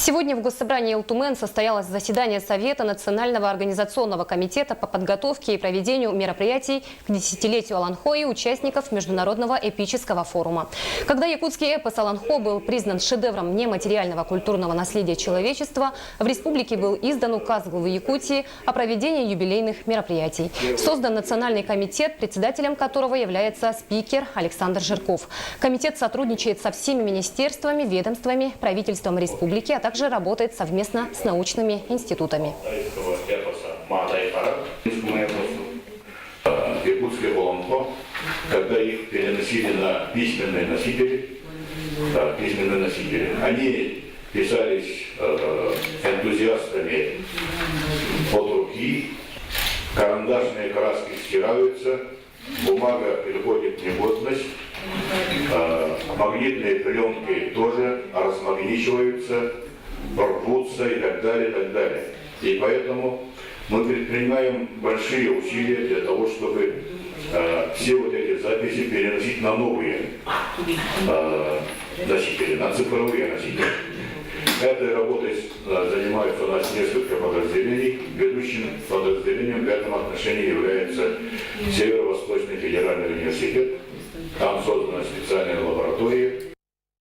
Сегодня в Госсобрании Элтумен состоялось заседание Совета Национального организационного комитета по подготовке и проведению мероприятий к десятилетию Аланхо и участников Международного эпического форума. Когда якутский эпос Аланхо был признан шедевром нематериального культурного наследия человечества, в республике был издан указ главы Якутии о проведении юбилейных мероприятий. Создан Национальный комитет, председателем которого является спикер Александр Жирков. Комитет сотрудничает со всеми министерствами, ведомствами, правительством республики, а также работает совместно с научными институтами. Якутское Аланхо, когда их переносили на письменные носители, они писались энтузиастами от руки, карандашные краски стираются, бумага переходит в негодность, магнитные пленки тоже размагничиваются, рвутся и так далее, и так далее. И поэтому мы предпринимаем большие усилия для того, чтобы все вот эти записи переносить на новые носители, на цифровые носители. Этой работой занимаются у нас несколько подразделений. Ведущим подразделением в этом отношении является Северо-Восточный федеральный университет. Там создана специальная лаборатория,